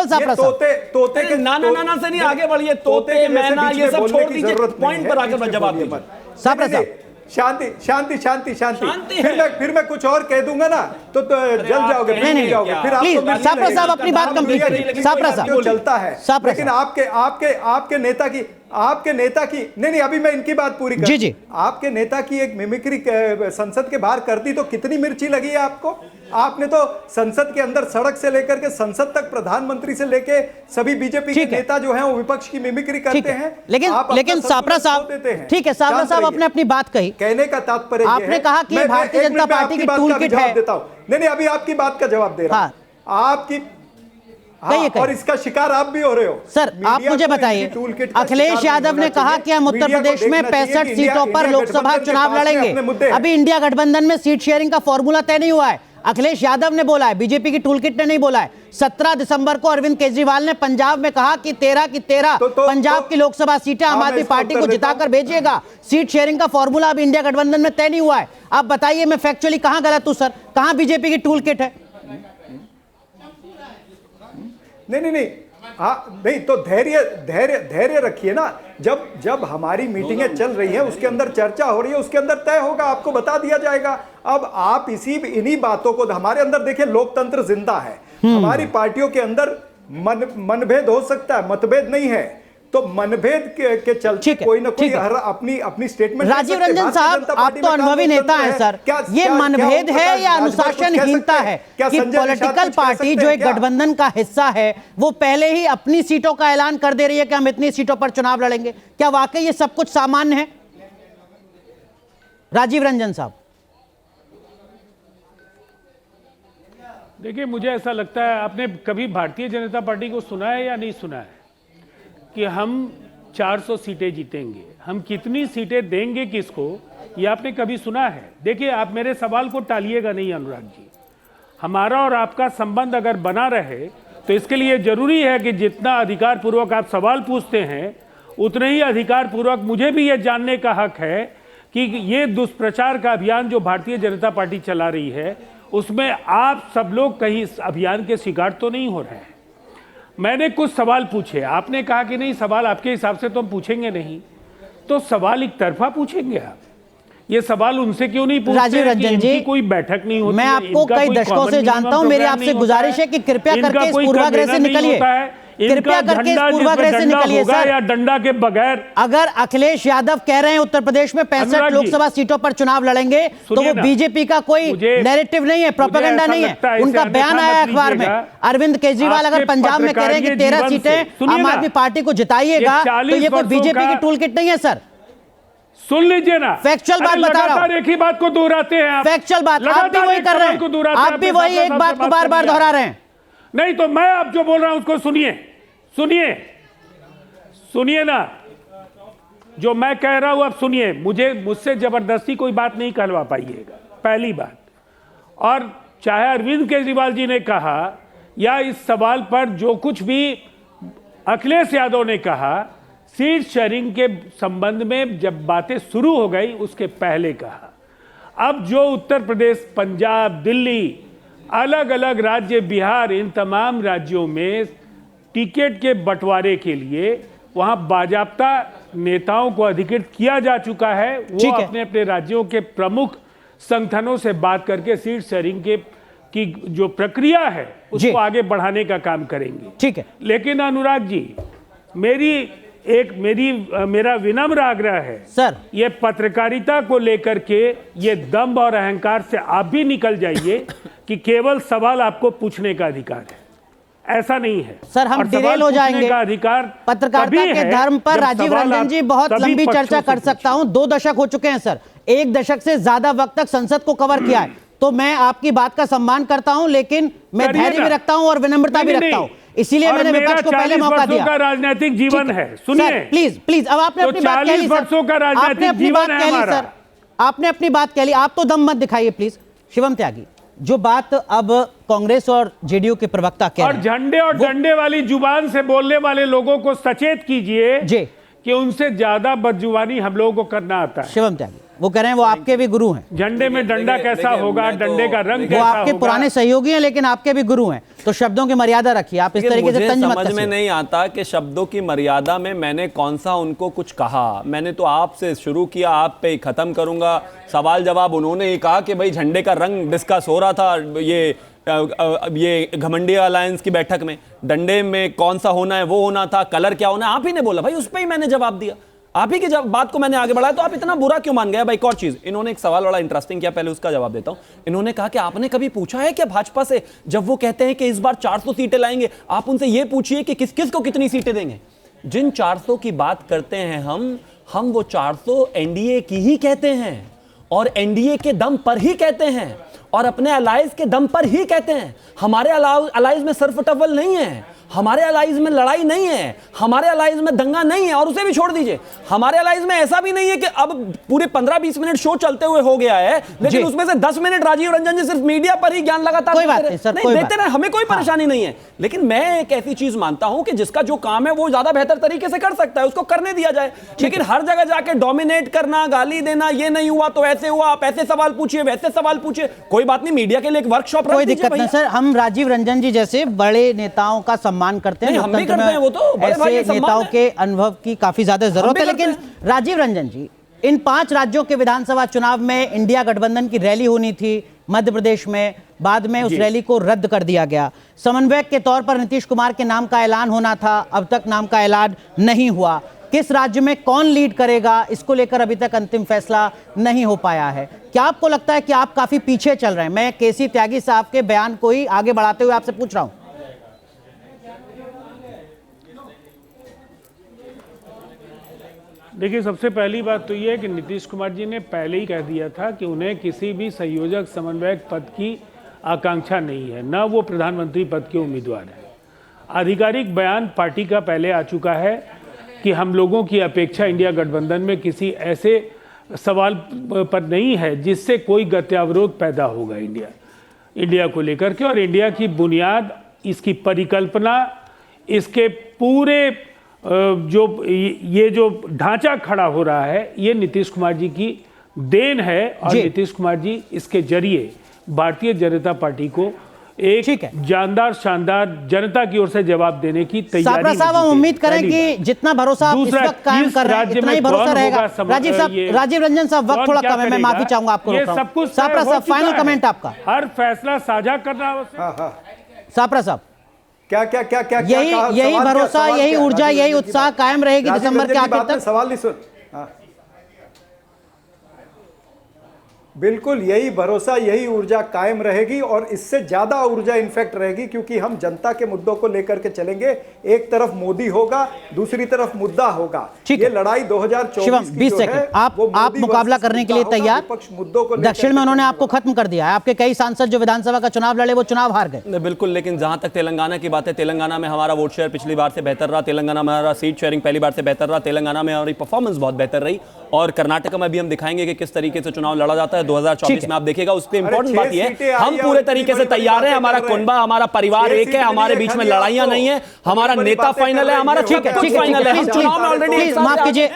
सापरा साहब, तोते के नाना से नहीं, आगे बढ़िए। तोते मैना ये सब छोड़ दीजिए, पॉइंट पर आकर जवाब दीजिए। सापरा साहब, शांति शांति शांति शांति। फिर मैं कुछ और कह दूंगा ना तो जल जाओगे, नहीं जाओगे। फिर आपको सापरा साहब अपनी बात कंप्लीट करिए। सापरा साहब चलता है, लेकिन आपके नेता की नहीं, अभी मैं इनकी बात पूरी कर। जी। आपके नेता की एक मिमिक्री संसद के बाहर कर दी तो कितनी मिर्ची लगी है आपको? आपने तो संसद के अंदर सड़क से लेकर के संसद तक प्रधानमंत्री से लेके सभी बीजेपी के नेता जो हैं वो विपक्ष की मिमिक्री करते हैं। लेकिन सापरा साहब, ठीक है, सापरा साहब आपने अपनी बात कही। कहने का तात्पर्य आपने कहा कि भारतीय जनता पार्टी की टूल किट है। नहीं, अभी आपकी बात का जवाब दे रहा हूं। आपकी और इसका शिकार आप भी हो रहे हो। सर, आप मुझे बताइए, अखिलेश यादव ने कहा कि हम उत्तर प्रदेश में 65 सीटों पर लोकसभा चुनाव लड़ेंगे। अभी इंडिया गठबंधन में सीट शेयरिंग का फॉर्मूला तय नहीं हुआ है। अखिलेश यादव ने बोला है, बीजेपी की टूल किट ने नहीं बोला है। 17 दिसंबर को अरविंद केजरीवाल ने पंजाब में कहा कि 13 की 13 पंजाब की लोकसभा सीटें आम आदमी पार्टी को जिताकर भेजिएगा। सीट शेयरिंग का फॉर्मूला अभी इंडिया गठबंधन में तय नहीं हुआ है। आप बताइए मैं फैक्चुअली कहां गलत हूं सर? कहां बीजेपी की टूल किट है? नहीं, हाँ नहीं, तो धैर्य रखिए ना। जब हमारी मीटिंगें चल रही हैं, उसके अंदर चर्चा हो रही है, उसके अंदर तय होगा, आपको बता दिया जाएगा। अब आप इन्हीं बातों को, हमारे अंदर देखिए लोकतंत्र जिंदा है। हमारी पार्टियों के अंदर मनभेद हो सकता है, मतभेद नहीं है। तो मनभेद के चलते कोई ना कोई अपनी स्टेटमेंट। राजीव रंजन साहब, आप तो अनुभवी नेता हैं सर, ये मनभेद है या अनुशासनहीनता है कि पॉलिटिकल पार्टी जो एक गठबंधन का हिस्सा है वो पहले ही अपनी सीटों का ऐलान कर दे रही है कि हम इतनी सीटों पर चुनाव लड़ेंगे? क्या वाकई ये सब कुछ सामान्य है? राजीव रंजन साहब, देखिए, मुझे ऐसा लगता है, आपने कभी भारतीय जनता पार्टी को सुना है या नहीं सुना है कि हम 400 सीटें जीतेंगे? हम कितनी सीटें देंगे किसको, ये आपने कभी सुना है? देखिए, आप मेरे सवाल को टालिएगा नहीं अनुराग जी। हमारा और आपका संबंध अगर बना रहे तो इसके लिए जरूरी है कि जितना अधिकार पूर्वक आप सवाल पूछते हैं उतने ही अधिकार पूर्वक मुझे भी ये जानने का हक है कि ये दुष्प्रचार का अभियान जो भारतीय जनता पार्टी चला रही है उसमें आप सब लोग कहीं इस अभियान के शिकार तो नहीं हो रहे हैं। मैंने कुछ सवाल पूछे, आपने कहा कि नहीं, सवाल आपके हिसाब से तो हम पूछेंगे नहीं। तो सवाल एक तरफा पूछेंगे आप? ये सवाल उनसे क्यों नहीं पूछते? राजीव रंजन जी, कोई बैठक नहीं होती? मैं आपको कई दशकों से जानता हूं, मेरी आपसे गुजारिश है कि कृपया करके इस पूर्वाग्रह से निकलिए। कृपया करके इस पूर्वाग्रह से निकलिए सर। या डंडा के बगैर अगर अखिलेश यादव कह रहे हैं उत्तर प्रदेश में 65 लोकसभा सीटों पर चुनाव लड़ेंगे तो वो बीजेपी का कोई नैरेटिव नहीं है, प्रोपेगेंडा नहीं है। उनका बयान आया अखबार में। अरविंद केजरीवाल अगर पंजाब में कह रहे हैं कि 13 सीटें आम आदमी पार्टी को जिताइएगा तो ये कोई बीजेपी की टूल किट नहीं है सर। सुन लीजिए ना, फैक्चुअल बात बता रहा हूं। एक ही बात को दोहराते हैं आप। फैक्चुअल बात आप भी वही कर रहे हैं, आप भी वही एक बात को बार बार दोहरा रहे हैं। नहीं तो मैं आप जो बोल रहा हूं उसको सुनिए ना, जो मैं कह रहा हूं अब सुनिए। मुझसे जबरदस्ती कोई बात नहीं कहलवा पाइएगा, पहली बात। और चाहे अरविंद केजरीवाल जी ने कहा या इस सवाल पर जो कुछ भी अखिलेश यादव ने कहा, सीट शेयरिंग के संबंध में जब बातें शुरू हो गई उसके पहले कहा। अब जो उत्तर प्रदेश, पंजाब, दिल्ली, अलग अलग राज्य, बिहार, इन तमाम राज्यों में टिकट के बंटवारे के लिए वहां बाजाप्ता नेताओं को अधिकृत किया जा चुका है। वो अपने अपने राज्यों के प्रमुख संगठनों से बात करके सीट शेयरिंग की जो प्रक्रिया है उसको आगे बढ़ाने का काम करेंगे। ठीक है, लेकिन अनुराग जी, मेरा विनम्र आग्रह है सर, ये पत्रकारिता को लेकर के ये दंभ और अहंकार से आप भी निकल जाइए कि केवल सवाल आपको पूछने का अधिकार है, ऐसा नहीं है सर। हम डिरेल हो जाएंगे। का अधिकार पत्रकारिता के धर्म पर राजीव रंजन जी बहुत लंबी चर्चा कर सकता हूं। 2 दशक हो चुके हैं सर, 1 दशक से ज्यादा वक्त तक संसद को कवर किया है, तो मैं आपकी बात का सम्मान करता हूं, लेकिन मैं धैर्य भी रखता हूं और विनम्रता भी रखता हूं। इसीलिए मैंने विपक्ष को पहले मौका दिया। का राजनीतिक जीवन है, सुनिए प्लीज। अब आपने अपनी बात कह ली सर, आपने अपनी बात कह ली सर, आपने अपनी बात कह ली। आप तो दम मत दिखाइए प्लीज। शिवम त्यागी, जो बात अब कांग्रेस और जेडीयू के प्रवक्ता कह रहे हैं, झंडे और डंडे वाली जुबान से बोलने वाले लोगों को सचेत कीजिए जी कि उनसे ज्यादा बदजुबानी हम लोगों को करना आता है। शिवम त्यागी, वो कह रहे हैं वो आपके भी गुरु हैं। झंडे में डंडा कैसा होगा, डंडे का रंग वो कैसा आपके होगा। पुराने सहयोगी हैं लेकिन आपके भी गुरु हैं, तो शब्दों की मर्यादा रखिए, आप इस तरीके से तंज मत समझ में कसिए। नहीं आता कि शब्दों की मर्यादा में मैंने कौन सा उनको कुछ कहा। मैंने तो आपसे शुरू किया, आप पे ही खत्म करूंगा। सवाल जवाब उन्होंने ही कहा कि भाई झंडे का रंग डिस्कस हो रहा था ये घमंडी अलायंस की बैठक में, डंडे में कौन सा होना है वो होना था, कलर क्या होना है आप ही ने बोला भाई, उस पर ही मैंने जवाब दिया। आप ही की जब बात को मैंने आगे बढ़ाया तो आप इतना बुरा क्यों मान गए भाई? एक और चीज, इन्होंने एक सवाल बड़ा इंटरेस्टिंग किया, पहले उसका जवाब देता हूं। इन्होंने कहा कि आपने कभी पूछा है क्या भाजपा से, जब वो कहते हैं कि इस बार 400 सीटें लाएंगे, आप उनसे ये पूछिए कि किस किस को कितनी सीटें देंगे। जिन 400 की बात करते हैं हम वो 400 एनडीए की ही कहते हैं, और एनडीए के दम पर ही कहते हैं, और अपने अलाइज के दम पर ही कहते हैं। हमारे अलाइज में सर्फ टवल नहीं है, हमारे अलाइज में लड़ाई नहीं है, हमारे अलाइज में दंगा नहीं है, और उसे भी छोड़ दीजिए। हमारे अलाइज में ऐसा भी नहीं है कि अब पूरे 15-20 मिनट शो चलते हुए हो गया है, लेकिन उसमें से 10 मिनट राजीव रंजन जी सिर्फ मीडिया पर ही ज्ञान लगातार कोई बात नहीं सर, नहीं देते रहे, हमें कोई परेशानी नहीं है। लेकिन मैं एक ऐसी चीज मानता हूं कि जिसका जो काम है वो ज्यादा बेहतर तरीके से कर सकता है, उसको करने दिया जाए। लेकिन हर जगह जाके डोमिनेट करना, गाली देना, ये नहीं हुआ तो ऐसे हुआ, आप ऐसे सवाल पूछिए, वैसे सवाल पूछिए, कोई बात नहीं, मीडिया के लिए एक वर्कशॉप कोई दिक्कत नहीं सर, हम राजीव रंजन जी जैसे बड़े नेताओं का सम्मान करते हैं, हम भी करते हैं, वो तो बड़े भाई ऐसे का सम्मान नेताओं है। के अनुभव की काफी ज्यादा जरूरत है। भी करते लेकिन राजीव रंजन जी, इन 5 राज्यों के विधानसभा चुनाव में इंडिया गठबंधन की रैली होनी थी मध्य प्रदेश में, बाद में उस रैली को रद्द कर दिया गया। समन्वयक के तौर पर नीतीश कुमार के नाम का ऐलान होना था, अब तक नाम का ऐलान नहीं हुआ। किस राज्य में कौन लीड करेगा, इसको लेकर अभी तक अंतिम फैसला नहीं हो पाया है। क्या आपको लगता है कि आप काफी पीछे चल रहे हैं? मैं केसी त्यागी साहब के बयान को ही आगे बढ़ाते हुए आपसे पूछ रहा हूं। देखिए, सबसे पहली बात तो यह है कि नीतीश कुमार जी ने पहले ही कह दिया था कि उन्हें किसी भी संयोजक समन्वयक पद की आकांक्षा नहीं है, न वो प्रधानमंत्री पद के उम्मीदवार हैं। आधिकारिक बयान पार्टी का पहले आ चुका है कि हम लोगों की अपेक्षा इंडिया गठबंधन में किसी ऐसे सवाल पर नहीं है जिससे कोई गत्यावरोध पैदा होगा इंडिया को लेकर के। और इंडिया की बुनियाद, इसकी परिकल्पना, इसके पूरे ये जो ढांचा खड़ा हो रहा है, ये नीतीश कुमार जी की देन है। और नीतीश कुमार जी इसके जरिए भारतीय जनता पार्टी को एक जानदार शानदार जनता की ओर से जवाब देने की तैयारी। साहब, हम उम्मीद करें कि जितना भरोसा आप इस वक्त कायम कर रहे हैं, इतना ही भरोसा रहेगा। राजीव रंजन साहब, वक्त थोड़ा कम है, मैं माफी चाहूंगा आपको। सब कुछ सापरा साहब, फाइनल कमेंट आपका। हर फैसला साझा करना सापरा साहब, क्या क्या क्या क्या यही भरोसा, यही ऊर्जा, यही उत्साह कायम रहेगी दिसंबर के आखिर तक? सवाल नहीं सुन। बिल्कुल यही भरोसा, यही ऊर्जा कायम रहेगी, और इससे ज्यादा ऊर्जा इनफैक्ट रहेगी, क्योंकि हम जनता के मुद्दों को लेकर के चलेंगे। एक तरफ मोदी होगा, दूसरी तरफ मुद्दा होगा। ये लड़ाई 2024 की 20 सेकंड आप मुकाबला करने के लिए तैयार? मुद्दों को दक्षिण में उन्होंने आपको खत्म कर दिया है, आपके कई सांसद जो विधानसभा का चुनाव लड़े वो चुनाव हार गए। बिल्कुल, लेकिन जहां तक तेलंगाना की बात है, तेलंगाना में हमारा वोट शेयर पिछली बार से बेहतर रहा, तेलंगाना में हमारा सीट शेयरिंग पहली बार से बेहतर रहा, तेलंगाना में हमारी परफॉर्मेंस बहुत बेहतर रही। और कर्नाटक में भी हम दिखाएंगे कि किस तरीके से चुनाव लड़ा जाता है 2024 में, आप देखिएगा। उससे इंपॉर्टेंट बात यह है, हम पूरे तरीके से तैयार हैं, हमारा कुनबा, हमारा परिवार एक है, हमारे बीच में लड़ाइयां नहीं है, हमारा नेता फाइनल है, हमारा सब कुछ फाइनल है, हम चुनाव में ऑलरेडी माफ कीजिए।